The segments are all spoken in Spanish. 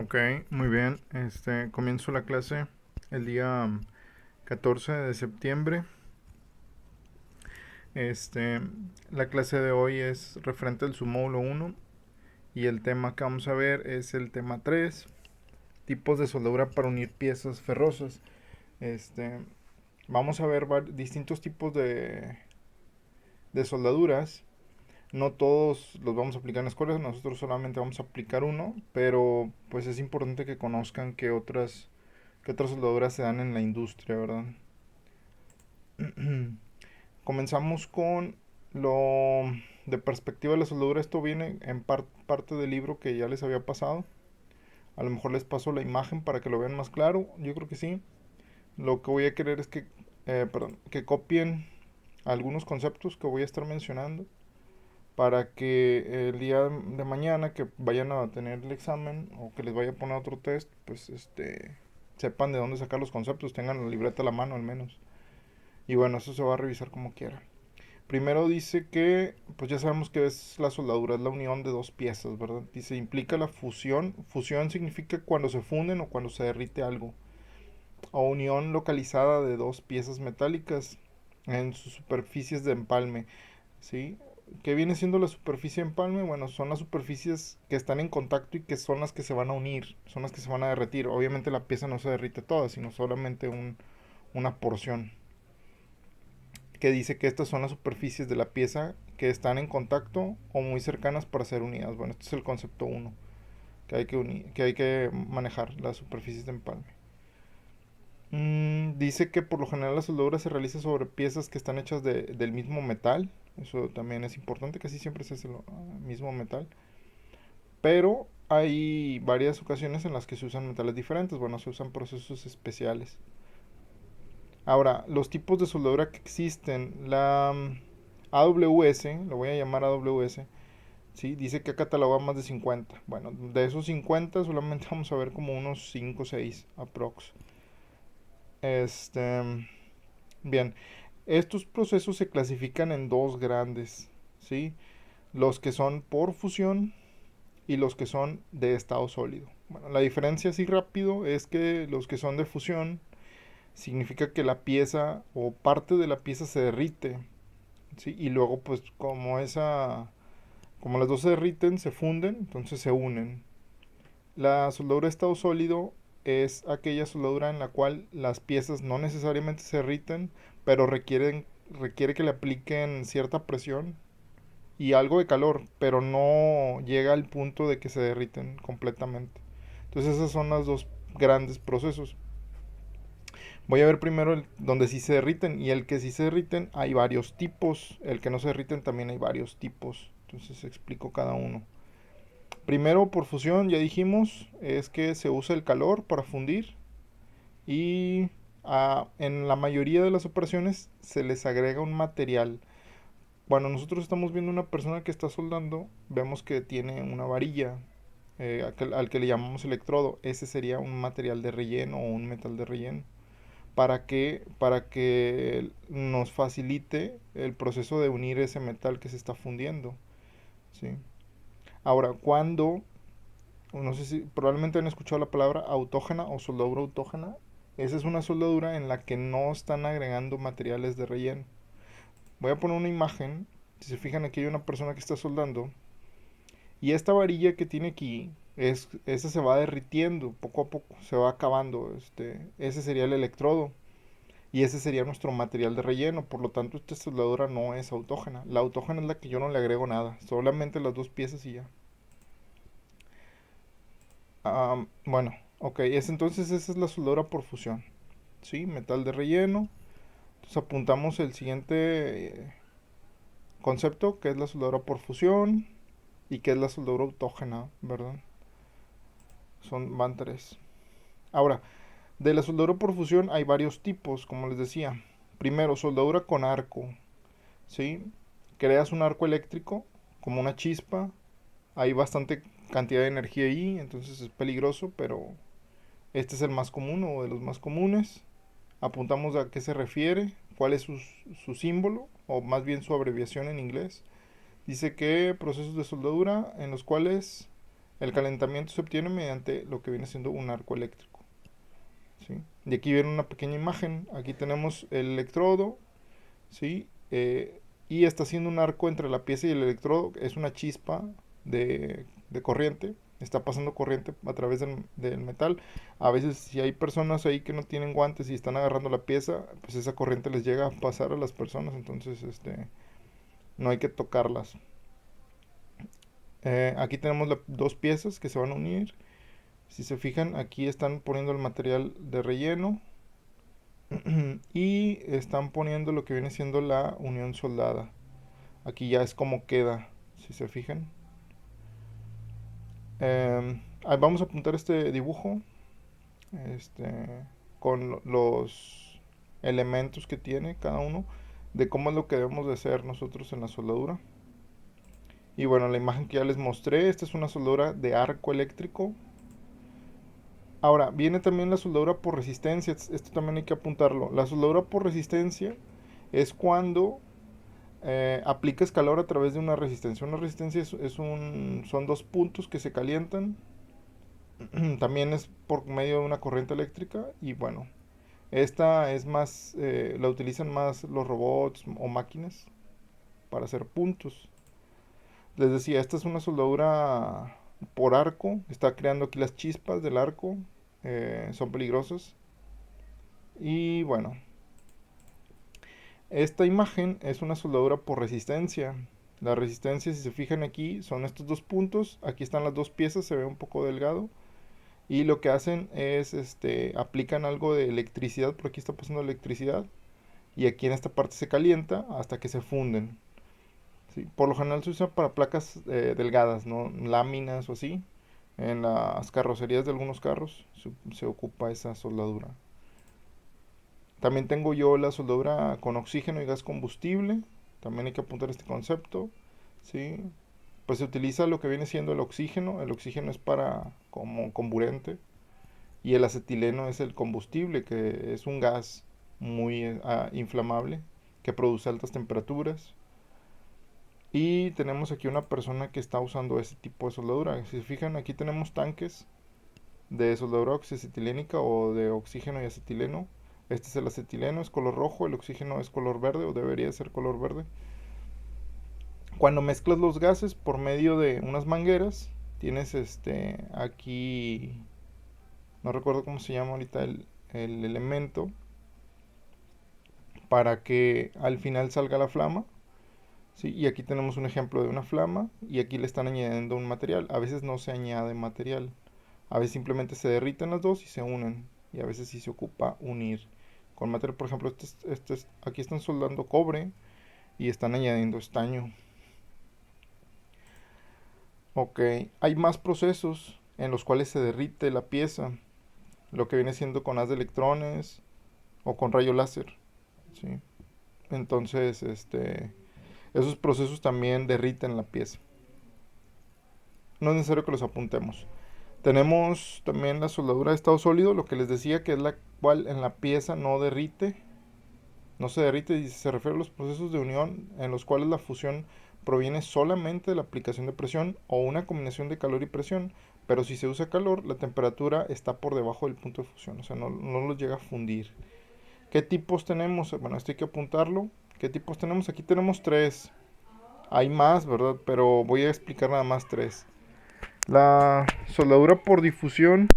Ok, muy bien. Comienzo la clase el día 14 de septiembre. Este, la clase de hoy es referente al submódulo 1 y el tema que vamos a ver es el tema 3, tipos de soldadura para unir piezas ferrosas. Este, Vamos a ver distintos tipos de soldaduras. No todos los vamos a aplicar en la escuela, nosotros solamente vamos a aplicar uno, pero pues es importante que conozcan que otras soldaduras se dan en la industria, ¿verdad? Comenzamos con lo de perspectiva de la soldadura. Esto viene en parte del libro que ya les había pasado. A lo mejor les paso la imagen para que lo vean más claro. Yo creo que sí. Lo que voy a querer es que copien algunos conceptos que voy a estar mencionando para que el día de mañana que vayan a tener el examen o que les vaya a poner otro test, pues sepan de dónde sacar los conceptos, tengan la libreta a la mano al menos. Y bueno, eso se va a revisar como quiera. Primero dice que, pues ya sabemos que es la soldadura, es la unión de dos piezas, ¿verdad? Dice, implica la fusión. Fusión significa cuando se funden o cuando se derrite algo. O unión localizada de dos piezas metálicas en sus superficies de empalme, ¿sí? ¿Qué viene siendo la superficie de empalme? Bueno, son las superficies que están en contacto y que son las que se van a unir, son las que se van a derretir. Obviamente la pieza no se derrite toda, sino solamente una porción, que dice que estas son las superficies de la pieza que están en contacto o muy cercanas para ser unidas. Bueno, este es el concepto uno que hay que manejar, las superficies de empalme. Dice que por lo general la soldadura se realiza sobre piezas que están hechas del mismo metal. Eso también es importante, casi siempre es el mismo metal. Pero hay varias ocasiones en las que se usan metales diferentes. Bueno, se usan procesos especiales. Ahora, los tipos de soldadura que existen, la AWS, lo voy a llamar AWS, ¿sí? Dice que ha catalogado más de 50. Bueno, de esos 50 solamente vamos a ver como unos 5 o 6 aprox. Este, bien, estos procesos se clasifican en dos grandes, ¿sí? Los que son por fusión y los que son de estado sólido. Bueno, la diferencia así rápido es que los que son de fusión significa que la pieza o parte de la pieza se derrite, ¿sí? Y luego pues como las dos se derriten, se funden, entonces se unen. La soldadura de estado sólido es aquella soldadura en la cual las piezas no necesariamente se derriten, pero requiere que le apliquen cierta presión y algo de calor, pero no llega al punto de que se derriten completamente. Entonces esos son los dos grandes procesos. Voy a ver primero donde sí se derriten, y el que sí se derriten hay varios tipos, el que no se derriten también hay varios tipos. Entonces explico cada uno. Primero, por fusión, ya dijimos, es que se usa el calor para fundir y en la mayoría de las operaciones se les agrega un material. Bueno, nosotros estamos viendo una persona que está soldando, vemos que tiene una varilla al que le llamamos electrodo. Ese sería un material de relleno o un metal de relleno. Para que nos facilite el proceso de unir ese metal que se está fundiendo, ¿sí? Ahora, no sé si probablemente han escuchado la palabra autógena o soldadura autógena. Esa es una soldadura en la que no están agregando materiales de relleno. Voy a poner una imagen. Si se fijan, aquí hay una persona que está soldando. Y esta varilla que tiene aquí, esa se va derritiendo poco a poco, se va acabando. Ese sería el electrodo. Y ese sería nuestro material de relleno. Por lo tanto, esta soldadura no es autógena. La autógena es la que yo no le agrego nada. Solamente las dos piezas y ya. Bueno, ok. Entonces esa es la soldadura por fusión. ¿Sí? Metal de relleno. Entonces apuntamos el siguiente concepto, que es la soldadura por fusión. Y que es la soldadura autógena, ¿verdad? Van tres. Ahora, de la soldadura por fusión hay varios tipos, como les decía. Primero, soldadura con arco. ¿Sí? Creas un arco eléctrico, como una chispa. Hay bastante cantidad de energía ahí, entonces es peligroso, pero este es el más común o de los más comunes. Apuntamos a qué se refiere, cuál es su símbolo, o más bien su abreviación en inglés. Dice que procesos de soldadura en los cuales El calentamiento se obtiene mediante lo que viene siendo un arco eléctrico, ¿sí? Y aquí viene una pequeña imagen. Aquí tenemos el electrodo, ¿sí? Y está haciendo un arco entre la pieza y el electrodo. Es una chispa de corriente. Está pasando corriente a través del metal. A veces si hay personas ahí que no tienen guantes y están agarrando la pieza, pues esa corriente les llega a pasar a las personas. Entonces, no hay que tocarlas. Aquí tenemos dos piezas que se van a unir. Si se fijan, aquí están poniendo el material de relleno y están poniendo lo que viene siendo la unión soldada. Aquí ya es como queda, si se fijan. Ahí vamos a apuntar este dibujo, con los elementos que tiene cada uno, de cómo es lo que debemos de hacer nosotros en la soldadura. Y bueno, la imagen que ya les mostré, esta es una soldadura de arco eléctrico. Ahora, viene también la soldadura por resistencia, esto también hay que apuntarlo. La soldadura por resistencia es cuando aplicas calor a través de una resistencia. Una resistencia son dos puntos que se calientan. También es por medio de una corriente eléctrica. Y bueno, esta es más, la utilizan más los robots o máquinas para hacer puntos. Les decía, esta es una soldadura por arco. Está creando aquí las chispas del arco. Son peligrosas. Y bueno, esta imagen es una soldadura por resistencia. La resistencia, si se fijan aquí, son estos dos puntos. Aquí están las dos piezas, se ve un poco delgado. Y lo que hacen es, aplican algo de electricidad. Por aquí está pasando electricidad. Y aquí en esta parte se calienta hasta que se funden. ¿Sí? Por lo general se usa para placas delgadas, ¿no? Láminas o así. En las carrocerías de algunos carros se ocupa esa soldadura. También tengo yo la soldadura con oxígeno y gas combustible. También hay que apuntar este concepto. ¿Sí? Pues se utiliza lo que viene siendo el oxígeno. El oxígeno es para como comburente. Y el acetileno es el combustible, que es un gas muy inflamable que produce altas temperaturas. Y tenemos aquí una persona que está usando ese tipo de soldadura. Si se fijan, aquí tenemos tanques de soldadura oxidatilénica o de oxígeno y acetileno. Este es el acetileno, es color rojo, el oxígeno es color verde o debería ser color verde. Cuando mezclas los gases por medio de unas mangueras, tienes aquí, no recuerdo cómo se llama ahorita el elemento, para que al final salga la flama. ¿Sí? Y aquí tenemos un ejemplo de una flama y aquí le están añadiendo un material. A veces no se añade material, a veces simplemente se derriten las dos y se unen. Y a veces sí se ocupa unir con material. Por ejemplo, aquí están soldando cobre y están añadiendo estaño. Ok, hay más procesos en los cuales se derrite la pieza, lo que viene siendo con haz de electrones o con rayo láser, ¿sí? Entonces, esos procesos también derriten la pieza. No es necesario que los apuntemos. Tenemos también la soldadura de estado sólido, lo que les decía que es la cual en la pieza no se derrite y se refiere a los procesos de unión en los cuales la fusión proviene solamente de la aplicación de presión o una combinación de calor y presión, pero si se usa calor, la temperatura está por debajo del punto de fusión, o sea, no los llega a fundir. ¿Qué tipos tenemos? Bueno, esto hay que apuntarlo. ¿Qué tipos tenemos? Aquí tenemos tres. Hay más, ¿verdad? Pero voy a explicar nada más tres. La soldadura por difusión.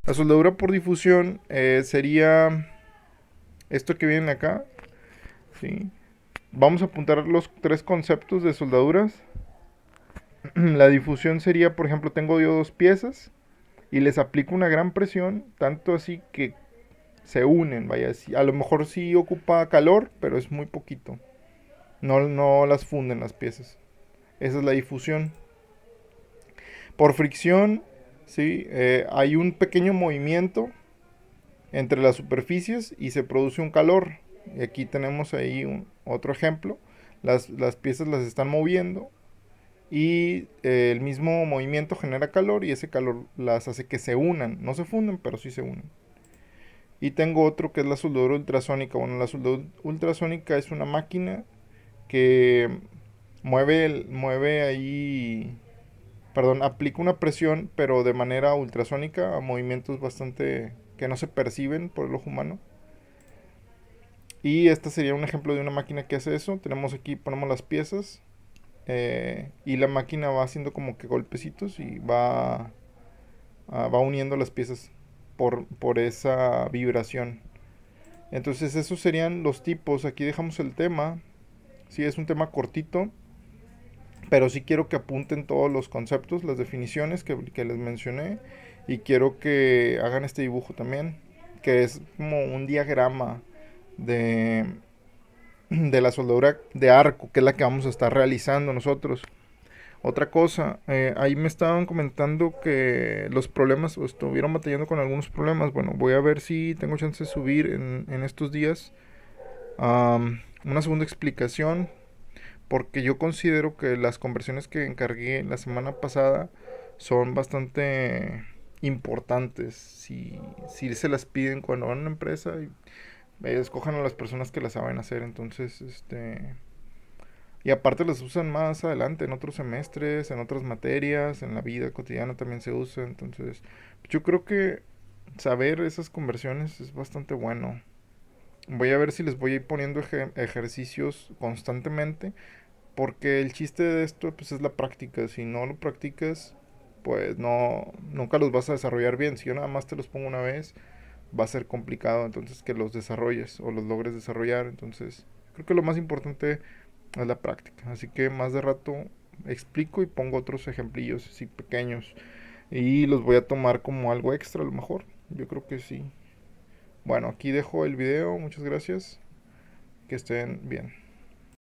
La soldadura por difusión sería esto que viene acá. ¿Sí? Vamos a apuntar los tres conceptos de soldaduras. La difusión sería, por ejemplo, tengo yo dos piezas y les aplico una gran presión, tanto así que se unen, vaya, a lo mejor sí ocupa calor, pero es muy poquito. No las funden las piezas. Esa es la difusión. Por fricción, ¿sí? Hay un pequeño movimiento entre las superficies y se produce un calor. Y aquí tenemos ahí otro ejemplo. Las piezas las están moviendo y el mismo movimiento genera calor y ese calor las hace que se unan. No se funden, pero sí se unen. Y tengo otro que es la soldadura ultrasónica. Bueno, la soldadura ultrasónica es una máquina que mueve ahí, perdón, aplica una presión, pero de manera ultrasónica a movimientos bastante que no se perciben por el ojo humano. Y este sería un ejemplo de una máquina que hace eso. Tenemos aquí, ponemos las piezas y la máquina va haciendo como que golpecitos y va uniendo las piezas por esa vibración. Entonces esos serían los tipos. Aquí dejamos el tema. Sí, es un tema cortito, pero sí quiero que apunten todos los conceptos, las definiciones que les mencioné, y quiero que hagan este dibujo también, que es como un diagrama de, de la soldadura de arco, que es la que vamos a estar realizando nosotros. Otra cosa, ahí me estaban comentando que los problemas, o estuvieron batallando con algunos problemas. Bueno, voy a ver si tengo chance de subir en estos días una segunda explicación, porque yo considero que las conversiones que encargué la semana pasada son bastante importantes. Si se las piden cuando van a una empresa, escojan a las personas que las saben hacer. Entonces, y aparte las usan más adelante en otros semestres, en otras materias, en la vida cotidiana también se usa. Entonces, yo creo que saber esas conversiones es bastante bueno. Voy a ver si les voy a ir poniendo ejercicios constantemente, porque el chiste de esto pues es la práctica. Si no lo practicas, pues no, nunca los vas a desarrollar bien. Si yo nada más te los pongo una vez, va a ser complicado entonces que los desarrolles o los logres desarrollar. Entonces, creo que lo más importante es la práctica. Así que más de rato explico y pongo otros ejemplillos así pequeños. Y los voy a tomar como algo extra a lo mejor. Yo creo que sí. Bueno, aquí dejo el video. Muchas gracias. Que estén bien.